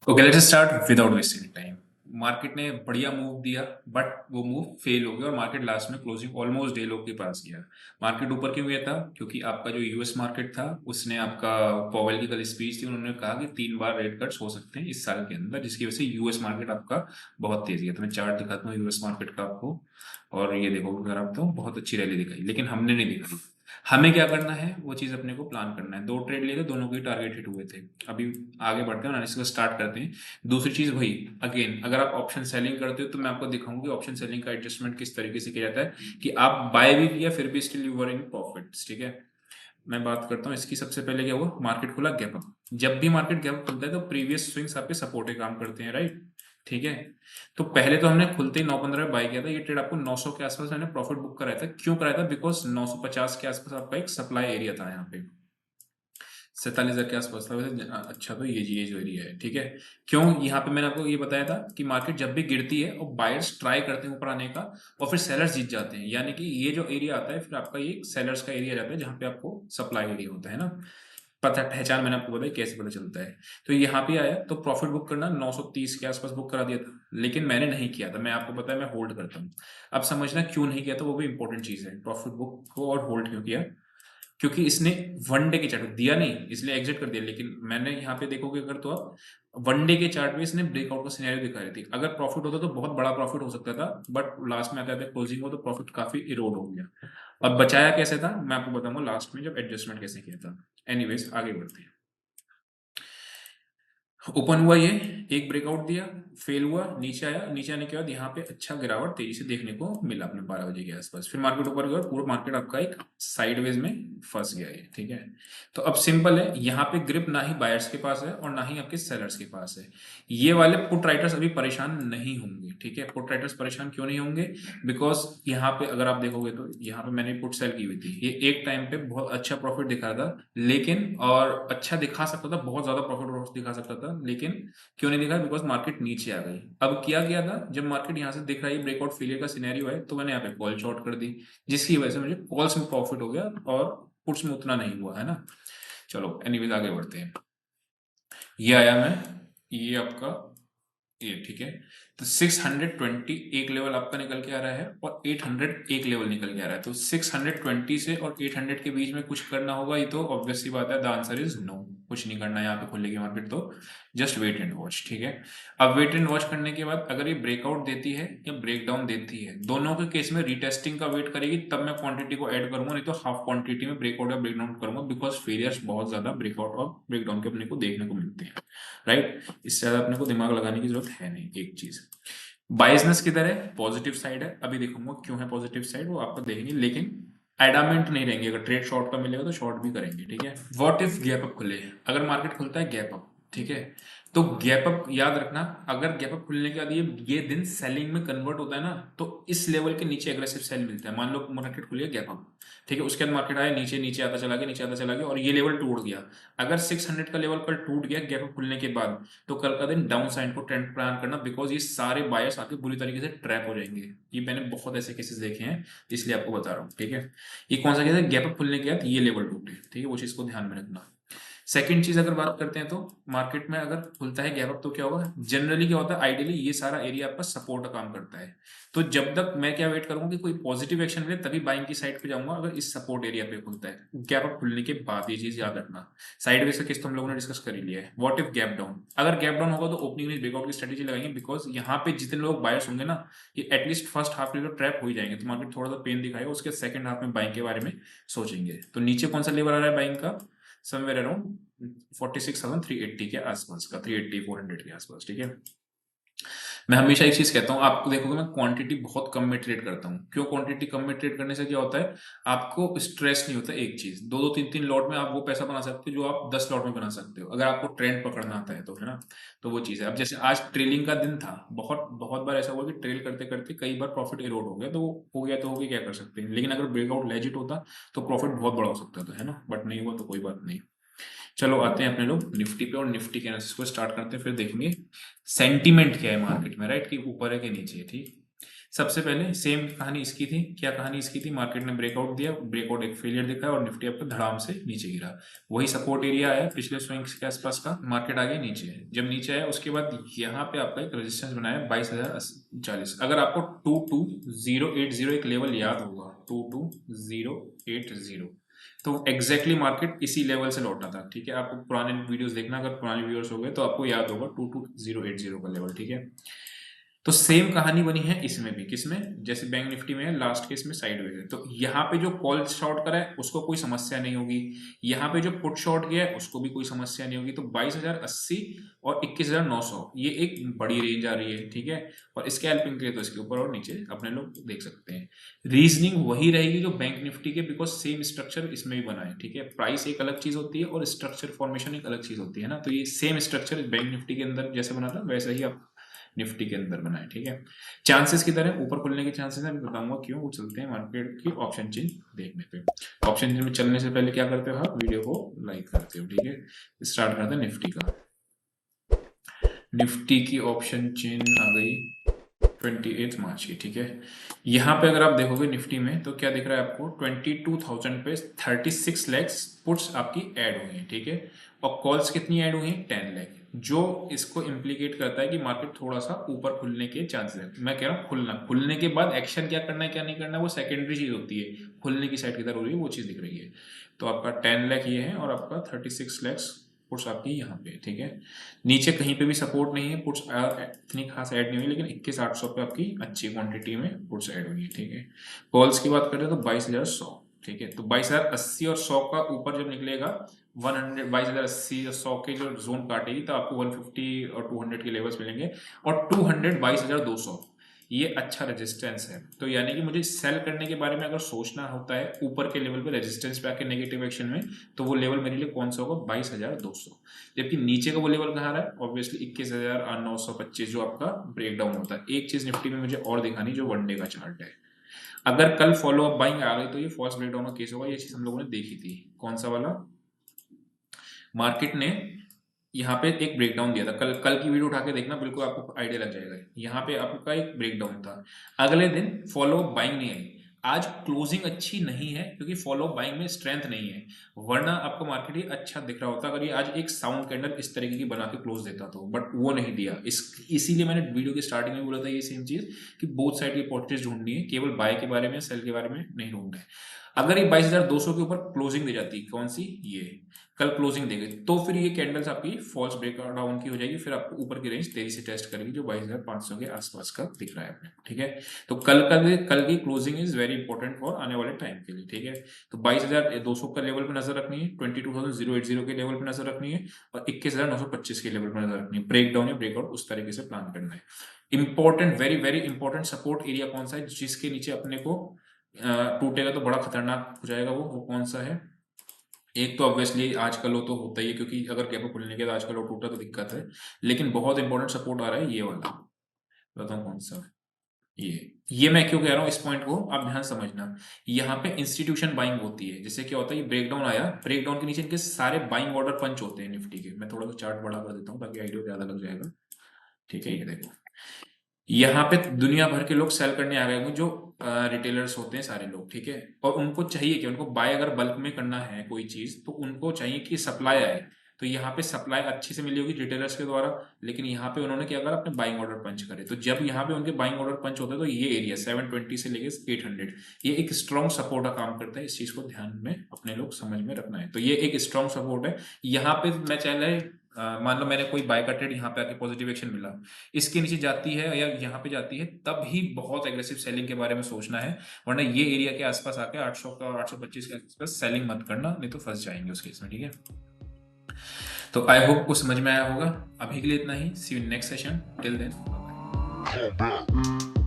Okay, let's start without wasting time. Market ने बढ़िया move दिया, बट वो मूव फेल हो गया और मार्केट लास्ट में क्लोजिंग ऑलमोस्ट डे लो के पास गया। मार्केट ऊपर क्यों गया था? क्योंकि आपका जो यूएस मार्केट था उसने आपका पॉवेल की कल स्पीच थी, उन्होंने कहा कि 3 बार रेट कट्स हो सकते हैं इस साल के अंदर, जिसकी वजह से यूएस मार्केट आपका बहुत तेज गया। तो मैं चार्ट दिखाता हूँ यूएस मार्केट का आपको, और ये देखो अगर आप तो बहुत अच्छी रैली दिखाई, लेकिन हमने नहीं दिखाई। हमें क्या करना है, वो चीज अपने को प्लान करना है। 2 ट्रेड लिए थे, दोनों के टारगेट हिट हुए थे। अभी आगे बढ़ते हैं, एनालिसिस को स्टार्ट करते हैं। दूसरी चीज वही, अगेन अगर आप ऑप्शन सेलिंग करते हो तो मैं आपको दिखाऊंगा कि ऑप्शन सेलिंग का एडजस्टमेंट किस तरीके से किया जाता है, कि आप बाय भी किया फिर भी still you were in profits. ठीक है, मैं बात करता हूँ इसकी। सबसे पहले क्या हुआ, मार्केट खुला गैप अप। जब भी मार्केट गैप अप खुलता है तो प्रीवियस स्विंग्स आपके सपोर्ट के काम करते हैं, राइट? ठीक है, तो पहले तो हमने खुलते ही 9:15 में बाय किया था। ये ट्रेड आपको 900 के आसपास मैंने प्रॉफिट बुक कराया था। क्यों कराया था? बिकॉज 950 के आसपास आपका एक सप्लाई एरिया था यहाँ पे। 47,000 के आसपास था वैसे। अच्छा, तो ये जो एरिया है, ठीक है। क्यों यहाँ पे मैंने आपको ये बताया था कि मार्केट जब भी गिरती है और बायर्स ट्राई करते हैं ऊपर आने का और फिर सेलर्स जीत जाते हैं, यानी कि ये जो एरिया आता है फिर आपका ये सेलर्स का एरिया रहता है, जहाँ पे आपको सप्लाई एरिया होता है ना। पता पहचान मैंने आपको बताई कैसे पता चलता है। तो यहाँ पे आया तो प्रॉफिट बुक करना 930 के आसपास बुक करा दिया था, लेकिन मैंने नहीं किया था। मैं आपको बताया मैं होल्ड करता हूँ। अब समझना क्यों नहीं किया था, वो भी इंपॉर्टेंट चीज है। प्रॉफिट बुक को और होल्ड क्यों किया? क्योंकि इसने वन डे के चार्ट दिया नहीं, इसलिए एग्जिट कर दिया। लेकिन मैंने यहाँ पे देखोगे अगर, तो आप वन डे के चार्ट में इसने ब्रेकआउट का सिनेरियो दिखा रही थी। अगर प्रॉफिट होता तो बहुत बड़ा प्रॉफिट हो सकता था, बट लास्ट में आता था क्लोजिंग हो तो प्रॉफिट काफी इरोड हो गया। और बचाया कैसे था मैं आपको बताऊंगा लास्ट में, जब एडजस्टमेंट कैसे किया था। एनीवेज आगे बढ़ते हैं। ओपन हुआ ये, एक ब्रेकआउट दिया, फेल हुआ, नीचे आया। नीचे आने के बाद यहाँ पे अच्छा गिरावट तेजी से देखने को मिला अपने 12 बजे के आसपास। फिर मार्केट ऊपर गया और पूरा मार्केट आपका एक साइडवेज में फंस गया ये। ठीक है, तो अब सिंपल है, यहाँ पे ग्रिप ना ही बायर्स के पास है और ना ही आपके सेलर्स के पास है। ये वाले पुट राइटर्स अभी परेशान नहीं होंगे। ठीक है, पुट राइटर्स परेशान क्यों नहीं होंगे? बिकॉज यहाँ पे अगर आप देखोगे तो यहाँ पे मैंने पुट सेल की हुई थी। ये एक टाइम पे बहुत अच्छा प्रॉफिट दिखा रहा था, लेकिन और अच्छा दिखा सकता था, बहुत ज्यादा प्रॉफिट दिखा सकता था, लेकिन क्यों नहीं दिखा? बिकॉज मार्केट नीचे आ गई। अब किया गया था, जब मार्केट यहाँ से दिख रहा है ब्रेकआउट फेलियर का सिनेरियो है, तो मैंने यहाँ पे कॉल शॉर्ट कर दी, जिसकी वजह से मुझे कॉल्स में प्रॉफिट हो गया और पुट्स में उतना नहीं हुआ है ना। चलो एनीवेज आगे बढ़ते हैं। ये आया मैं, ये आपका ये, ठीक है। तो 620 एक लेवल आपका निकल के आ रहा है और 800 एक लेवल निकल के आ रहा है। तो 620 से और 800 के बीच में कुछ करना होगा, ये तो ऑब्वियस सी बात है। The answer is no. कुछ नहीं करना है यहाँ पे खुलेगी मार्केट तो जस्ट वेट एंड वॉच। ठीक है, अब वेट एंड वॉच करने के बाद अगर ये ब्रेकआउट देती है या ब्रेक डाउन देती है, दोनों के केस में रीटेस्टिंग का वेट करेगी, तब मैं क्वांटिटी को ऐड करूंगा, नहीं तो हाफ क्वांटिटी में ब्रेकआउट या ब्रेक डाउन करूंगा। बिकॉज फेलियर्स बहुत ज्यादा ब्रेकआउट और ब्रेक डाउन के अपने को देखने को मिलते हैं, राइट? इससे ज्यादा अपने को दिमाग लगाने की जरूरत है नहीं। एक चीज, बायसनेस किधर है? पॉजिटिव साइड है। अभी देखूंगा क्यों है पॉजिटिव साइड, वो आपको देखेंगे, लेकिन एडामेंट नहीं रहेंगे। अगर ट्रेड शॉर्ट का मिलेगा तो शॉर्ट भी करेंगे। ठीक है, व्हाट इफ गैप अप खुले? अगर मार्केट खुलता है गैप अप, ठीक है, तो गैप अप याद रखना, अगर गैप अप खुलने के बाद ये दिन सेलिंग में कन्वर्ट होता है ना, तो इस लेवल के नीचे एग्रेसिव सेल मिलता है। मान लो मार्केट खुली है गैप अप, ठीक है, उसके बाद मार्केट आया नीचे, नीचे आता चला गया, नीचे आता चला गया और ये लेवल टूट गया। अगर 600 का लेवल कल टूट गया गैप अप खुलने के बाद, तो कल का दिन डाउन साइड को ट्रेंड प्लान करना, बिकॉज ये सारे बायर्स आके बुरी तरीके से ट्रैप हो जाएंगे। ये मैंने बहुत ऐसे केसेस देखे हैं, इसलिए आपको बता रहा हूँ। ठीक है, ये कौन सा केस है? गैप अप खुलने के बाद ये लेवल टूटे, ठीक है, वो चीज को ध्यान में रखना। सेकंड चीज अगर बात करते हैं तो मार्केट में अगर खुलता है गैप अप तो क्या होगा? जनरली क्या होता है, आइडियली ये सारा एरिया आपका सपोर्ट का काम करता है। तो जब तक मैं क्या वेट करूंगा कि कोई पॉजिटिव एक्शन मिले, तभी बाइंग की साइड पे जाऊंगा। अगर इस सपोर्ट एरिया पे खुलता है गैप अप खुलने के बाद, ये चीज याद रखना। साइडवेज का केस तो हम लोगों ने डिस्कस कर ही लिया है। What if gap down? अगर गैप डाउन होगा तो ओपनिंग में ब्रेकआउट की स्ट्रेटेजी लगाएंगे, बिकॉज यहाँ पे जितने लोग बायर्स होंगे ना, ये एटलीस्ट फर्स्ट हाफ में तो ट्रैप हो ही जाएंगे, तो मार्केट थोड़ा सा पेन दिखाएगा। उसके सेकंड हाफ में बाइंग के बारे में सोचेंगे। तो नीचे कौन सा लेवल आ रहा है बाइंग का? समवेयर अराउंड 46,380 के आसपास का, 380 400 के आसपास। ठीक है, मैं हमेशा एक चीज कहता हूँ, आपको देखोगे मैं क्वांटिटी बहुत कम में ट्रेड करता हूँ। क्यों? क्वांटिटी कम में ट्रेड करने से क्या होता है, आपको स्ट्रेस नहीं होता। एक चीज, दो दो तीन तीन लॉट में आप वो पैसा बना सकते हो जो आप 10 लॉट में बना सकते हो, अगर आपको ट्रेंड पकड़ना आता है तो, है ना। तो वो चीज है। अब जैसे आज ट्रेलिंग का दिन था, बहुत बहुत बार ऐसा हुआ कि ट्रेल करते करते कई बार प्रॉफिट इरोड हो गया, तो हो गया तो हो गया, क्या कर सकते हैं। लेकिन अगर ब्रेकआउट लेजिट होता तो प्रॉफिट बहुत बड़ा हो सकता था, है ना, बट नहीं हुआ तो कोई बात नहीं। चलो आते हैं अपने लोग निफ्टी पे और निफ्टी के एनालिसिस को स्टार्ट करते हैं, फिर देखेंगे सेंटीमेंट क्या है मार्केट में, राइट, कि ऊपर है कि नीचे है। ठीक, सबसे पहले सेम कहानी इसकी थी। क्या कहानी इसकी थी? मार्केट ने ब्रेकआउट दिया, ब्रेकआउट एक फेलियर दिखा और निफ्टी आपका धड़ाम से नीचे गिरा। वही सपोर्ट एरिया आया पिछले स्विंग्स के आसपास का, मार्केट आ गया नीचे। जब नीचे आया उसके बाद यहाँ पे आपका एक रेजिस्टेंस बनाया 22,040। अगर आपको 22080 एक लेवल याद होगा, 22080, तो एग्जैक्टली मार्केट इसी लेवल से लौटा था। ठीक है, आपको पुराने वीडियोस देखना, अगर पुराने व्यूअर्स हो गए तो आपको याद होगा 22080 का लेवल। ठीक है, तो सेम कहानी बनी है इसमें भी। किसमें? जैसे बैंक निफ्टी में है, लास्ट केस में साइडवेज है, तो यहाँ पे जो कॉल शॉर्ट करा है उसको कोई समस्या नहीं होगी, यहाँ पे जो पुट शॉर्ट गया है उसको भी कोई समस्या नहीं होगी। तो 22,080 और 21,900 ये एक बड़ी रेंज आ रही है। ठीक है, और स्कैल्पिंग के लिए तो इसके ऊपर और नीचे अपने लोग देख सकते हैं। रीजनिंग वही रहेगी जो बैंक निफ्टी के, बिकॉज सेम स्ट्रक्चर इसमें भी बना है। ठीक है, प्राइस एक अलग चीज होती है और स्ट्रक्चर फॉर्मेशन एक अलग चीज होती है ना, तो ये सेम स्ट्रक्चर बैंक निफ्टी के अंदर जैसे बना था वैसे ही आप निफ्टी के अंदर बनाए। ठीक है, चांसेस की तरह ऊपर खुलने के चांसेस हैं, बताऊंगा क्यों। वो चलते हैं मार्केट की ऑप्शन चेंज देखने पे। ऑप्शन चेंज में चलने से पहले क्या करते हो आप? वीडियो को लाइक करते हो। ठीक है, स्टार्ट करते हैं निफ्टी का। निफ्टी की ऑप्शन चेन आ गई 28 मार्च की। ठीक है, यहाँ पे अगर आप देखोगे निफ्टी में तो क्या दिख रहा है आपको? 22,000 पे 36 लैक्स पुट्स आपकी ऐड हुई हैं। ठीक है, और कॉल्स कितनी ऐड हुई हैं? 10 लाख, जो इसको इम्प्लीकेट करता है कि मार्केट थोड़ा सा ऊपर खुलने के चांसेस है। मैं कह रहा हूँ खुलने के बाद एक्शन क्या करना है क्या नहीं करना है वो सेकेंडरी चीज होती है, खुलने की साइड किधर हो रही है वो चीज दिख रही है। तो आपका 10 लाख ये है और आपका 36 लैक्स पुट्स आपकी यहाँ पे। ठीक है, नीचे कहीं पे भी सपोर्ट नहीं है, पुट्स इतनी खास ऐड नहीं हुई, लेकिन 21,800 पे आपकी अच्छी क्वांटिटी में पुट्स ऐड हुई है। ठीक है, कॉल्स की बात करें तो 22,100। ठीक है, तो 22,080 और 100 का ऊपर जब निकलेगा 100, 22,080 और 100 के जो जोन काटेगी तो आपको 150 और 200 के लेवल्स मिलेंगे, और 200 22,200 ये अच्छा रेजिस्टेंस है। तो यानी कि मुझे सेल करने के बारे में अगर सोचना होता है ऊपर के लेवल पे रेजिस्टेंस पे आके नेगेटिव एक्शन में, तो वो लेवल मेरे लिए कौन सा होगा? 22,200। जबकि नीचे का वो लेवल कहाँ रहा है? ऑब्वियसली 21,925 जो आपका ब्रेकडाउन होता है। एक चीज निफ्टी में मुझे और दिखानी जो वनडे का चार्ट है। अगर कल फॉलो अप बाइंग आ गई तो ये फॉल्स ब्रेकडाउन का केस होगा। ये चीज हम लोगों ने देखी थी। कौन सा वाला? मार्केट ने यहाँ पे एक ब्रेकडाउन दिया था। कल की वीडियो उठा के देखना, बिल्कुल आपको आइडिया लग जाएगा। यहाँ पे आपका एक ब्रेकडाउन था, अगले दिन फॉलो बाइंग नहीं आई। आज क्लोजिंग अच्छी नहीं है क्योंकि फॉलो बाइंग में स्ट्रेंथ नहीं है, वरना आपको मार्केट ये अच्छा दिख रहा होता अगर ये आज एक साउंड कैंडल इस तरीके की बना के क्लोज देता तो, बट वो नहीं दिया। इसीलिए मैंने वीडियो की स्टार्टिंग में बोला था ये सेम चीज कि बोथ साइड की अपॉर्चुनिटीज ढूंढनी है, केवल बाय के बारे में सेल के बारे में नहीं ढूंढना है। अगर ये 22,200 के ऊपर क्लोजिंग दे जाती, कौन सी? ये कल क्लोजिंग देगी, तो फिर ये कैंडल्स आपकी फॉल्स ब्रेकडाउन की हो जाएगी, फिर आपको ऊपर की रेंज तेजी से टेस्ट करेगी जो 22,500 के आसपास का दिख रहा है अपने। ठीक है, तो कल की closing is very important for आने वाले टाइम के लिए। ठीक है, तो 22,200 का लेवल पे नजर रखनी है, 22,080 के लेवल पे नजर रखनी है, और 21,925 के लेवल पे नजर रखनी है। ब्रेकडाउन या ब्रेकआउट उस तरीके से प्लान करना है। Important, very very important support area कौन सा है जिसके नीचे अपने को टूटेगा तो बड़ा खतरनाक हो जाएगा? वो कौन सा है? एक तो ऑब्वियसली आजकल वो तो होता ही है, क्योंकि अगर गैप खुलने के बाद आजकल वो टूटा तो दिक्कत है, लेकिन बहुत इंपॉर्टेंट सपोर्ट आ रहा है ये वाला। बताऊं कौन सा? ये मैं क्यों कह रहा हूँ इस पॉइंट को आप ध्यान समझना। यहाँ पे इंस्टीट्यूशन बाइंग होती है। जैसे क्या होता है, ये ब्रेकडाउन आया, ब्रेकडाउन के नीचे इनके सारे बाइंग ऑर्डर पंच होते हैं निफ्टी के। मैं थोड़ा सा चार्ट बड़ा कर देता हूँ ताकि आइडिया ज्यादा लग जाएगा। ठीक है, ये देखो, यहाँ पे दुनिया भर के लोग सेल करने आ गए होंगे, जो रिटेलर्स होते हैं सारे लोग। ठीक है, और उनको चाहिए कि उनको बाय अगर बल्क में करना है कोई चीज तो उनको चाहिए कि सप्लाई आए। तो यहाँ पे सप्लाई अच्छी से मिली होगी रिटेलर्स के द्वारा, लेकिन यहाँ पे उन्होंने क्या करा? अपने बाइंग ऑर्डर पंच करे। तो जब यहाँ पे उनके बाइंग ऑर्डर पंच होता है तो ये एरिया 720 से लेके 800 ये एक स्ट्रॉन्ग सपोर्ट का काम करता है। इस चीज को ध्यान में अपने लोग समझ में रखना है। तो ये एक स्ट्रॉन्ग सपोर्ट है। यहाँ पे मैं चाहे मान लो मैंने कोई बाय का ट्रेड यहाँ पे आके पॉजिटिव एक्शन मिला, इसके नीचे जाती है या यहाँ पे जाती है, तब ही बहुत एग्रेसिव सेलिंग के बारे में सोचना है, वरना ये एरिया के आसपास आके 800 का 825 के आसपास सेलिंग मत करना, नहीं तो फंस जाएंगे उस केस में। ठीक है, तो आई होप को समझ में आया होगा। अभी के लिए इतना ही। See you next session, till then bye.